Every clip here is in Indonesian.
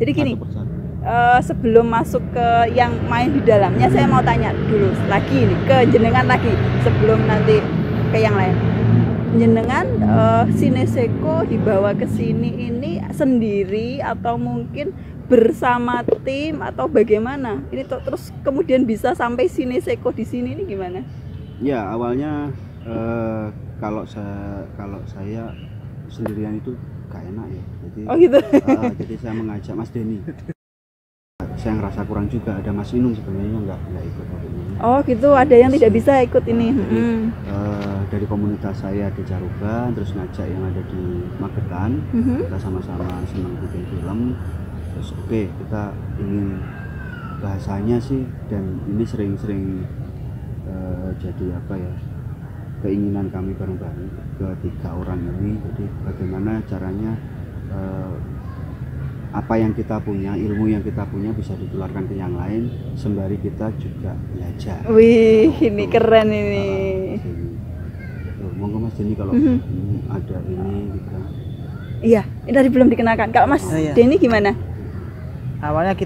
Jadi gini, satu persatu. sebelum masuk ke yang main di dalamnya, saya mau tanya dulu lagi nih ke jenengan lagi sebelum nanti ke yang lain. Jenengan Sineseko dibawa ke sini ini sendiri atau mungkin bersama tim atau bagaimana? Ini terus kemudian bisa sampai Sineseko di sini ini gimana? Ya awalnya kalau saya sendirian itu gak enak ya. Jadi Oh gitu. jadi saya mengajak Mas Denny. Saya ngerasa kurang juga, ada Mas Inung sebenarnya nggak ikut waktu ini. Oh gitu, ada yang tidak bisa ikut ini. Jadi, dari komunitas saya di Caruban, terus ngajak yang ada di Magetan, kita sama-sama senang bikin film. Terus oke, kita ingin bahasanya sih, dan ini sering-sering jadi apa ya, keinginan kami bareng-bareng ketiga orang ini. Jadi bagaimana caranya apa yang kita punya, ilmu yang kita punya bisa ditularkan ke yang lain sembari kita juga belajar. Wih, ini keren ini. Monggo Mas Denny kalau ada ini gitu. Iya, ini tadi belum dikenalkan. Kalau Mas Denny gimana? Awalnya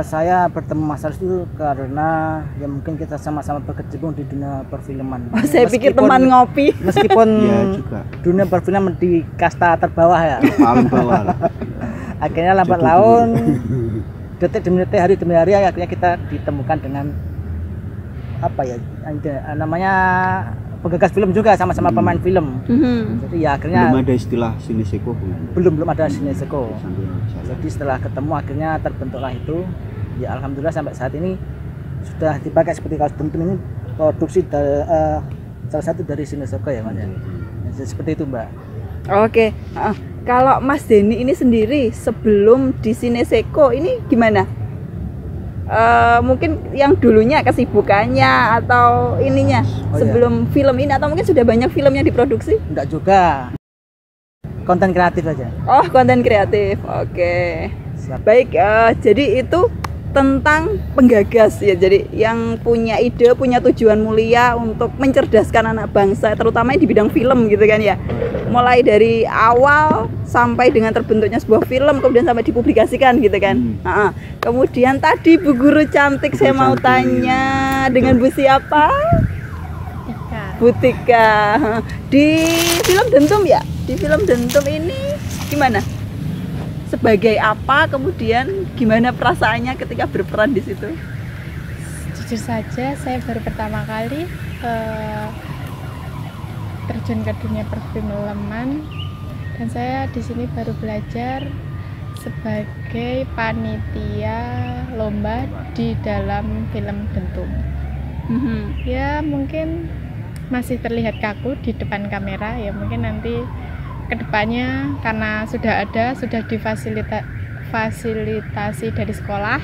saya bertemu Mas Aris itu karena ya mungkin kita sama-sama berkecimpung di dunia perfilman. Oh, saya pikir teman ngopi. Meskipun ya, juga. Dunia perfilman di kasta terbawah ya. Paling bawah lah. Akhirnya lambat laun, detik demi detik, hari demi hari, akhirnya kita ditemukan dengan apa ya, namanya penggagas film juga, sama-sama pemain film. Jadi ya akhirnya belum ada istilah Sineseko belum ada Sineseko. Jadi setelah ketemu akhirnya terbentuklah itu. Ya alhamdulillah sampai saat ini sudah dipakai seperti kaos Dentum ini produksi salah satu dari Sineseko ya Mas. Seperti itu Mbak. Oke. Kalau Mas Denny ini sendiri sebelum di Sineseko ini gimana? Mungkin yang dulunya kesibukannya atau ininya sebelum film ini, atau mungkin sudah banyak film yang diproduksi? Enggak juga, konten kreatif aja. Oh, konten kreatif, oke. Baik, jadi itu tentang penggagas ya, jadi yang punya ide, punya tujuan mulia untuk mencerdaskan anak bangsa, terutama di bidang film gitu kan ya. Mulai dari awal sampai dengan terbentuknya sebuah film, kemudian sampai dipublikasikan gitu kan. Kemudian tadi Bu Guru cantik, saya mau tanya dengan Bu siapa? Bu Tika. Di film Dentum ya? Di film Dentum ini gimana? Sebagai apa, kemudian gimana perasaannya ketika berperan di situ? Jujur saja, saya baru pertama kali terjun ke dunia perfilman, dan saya di sini baru belajar sebagai panitia lomba di dalam film Dentum. Ya mungkin masih terlihat kaku di depan kamera, ya mungkin nanti kedepannya karena sudah difasilitasi dari sekolah,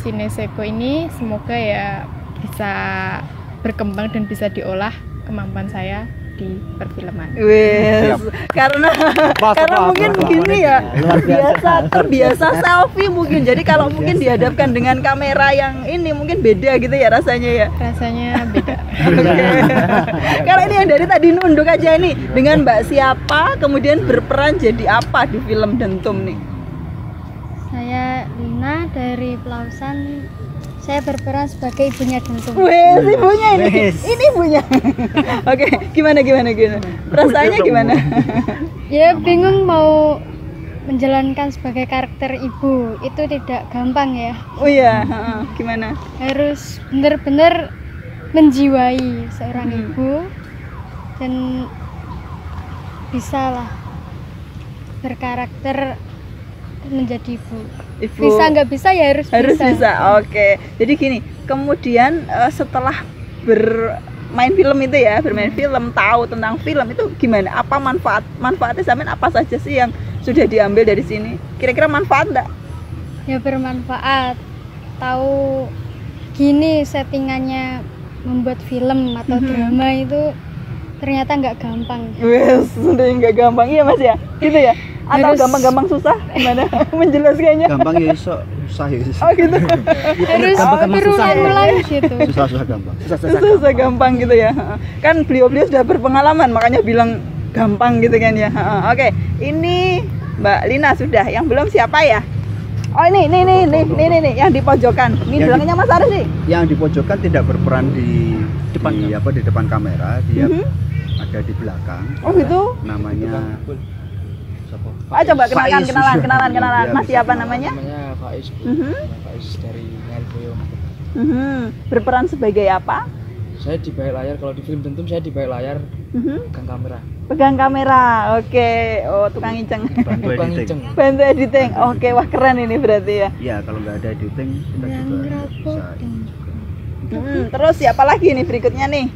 Sineseko ini semoga ya bisa berkembang dan bisa diolah kemampuan saya di perfilman. Karena mungkin gini ya, terbiasa selfie mungkin. Jadi kalau mungkin dihadapkan dengan kamera yang ini mungkin beda gitu ya rasanya ya. Rasanya beda. Kalau ini yang dari tadi nunduk aja ini, dengan Mbak siapa, kemudian berperan jadi apa di film Dentum nih? Saya Lina dari Pelausan. Saya berperan sebagai ibunya Dentum. Ibunya ini ibunya. Oke, gimana? Perasaannya gimana? Ya bingung mau menjalankan sebagai karakter ibu, itu tidak gampang ya. Oh iya, gimana? Harus benar-benar menjiwai seorang ibu dan bisalah berkarakter menjadi ibu. Bisa nggak bisa ya harus bisa. Oke. Jadi gini, kemudian setelah bermain film itu ya, tahu tentang film itu gimana? Apa manfaatnya sampean apa saja sih yang sudah diambil dari sini? Kira-kira manfaat enggak? Ya bermanfaat. Tahu gini settingannya membuat film atau drama itu ternyata nggak gampang. Sudah nggak gampang ya Mas ya? Gitu ya? Atau gampang-gampang susah gimana menjelaskannya? Gampang ya susah ya. Oh gitu. Harus berulang-ulang gitu. Susah gampang. Susah gampang gitu ya. Kan beliau sudah berpengalaman makanya bilang gampang gitu kan ya. Oke, ini Mbak Lina sudah. Yang belum siapa ya? Oh ini yang di pojokan. Ini Yang belakangnya Mas Aris nih. Yang di pojokan tidak berperan di depan kamera, dia ada di belakang. Oh gitu. Namanya Ah coba kenalan. Iya, Mas bisa siapa kenalan. namanya? Namanya Faiz. Faiz dari Nyarboyo. Berperan sebagai apa? Saya di balik layar, kalau di film Dentum saya di balik layar pegang kamera. Pegang kamera. Oke. Oh, tukang ngiceng. Bantu Tukang editing. ngiceng. Bantu editing. Oke, wah keren ini berarti ya. Ya, kalau nggak ada editing kita juga bisa. Terus siapa lagi nih berikutnya nih?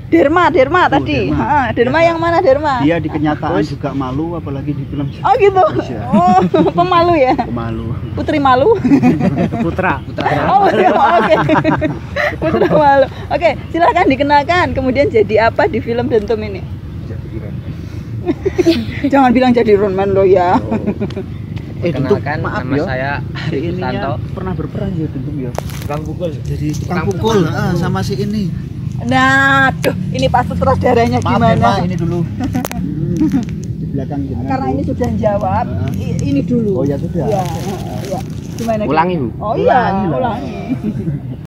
Derma tadi. Derma. Derma yang mana Derma? Dia di kenyataan juga malu, apalagi di film. Oh gitu. Iya. Oh, pemalu ya. Pemalu. Putri malu. Putra. Oh, oke. Putra malu. Oke, silakan dikenalkan. Kemudian jadi apa di film Dentum ini? Jangan bilang jadi Iron Man lo ya. Perkenalkan, maaf nama ya. saya Si Ari Susanto. ininya pernah berperan ya Dentum ya. Tukang pukul. Jadi tukang pukul sama si ini. Nah, duh, ini pas sutradaranya Maaf gimana? ya, Pak, ini dulu. Di belakang gimana? Karena ini sudah jawab, ini dulu. Oh ya sudah. Iya, iya. Gimana? Ulangi, Bu. Oh iya, Ulangi lah. ulangi.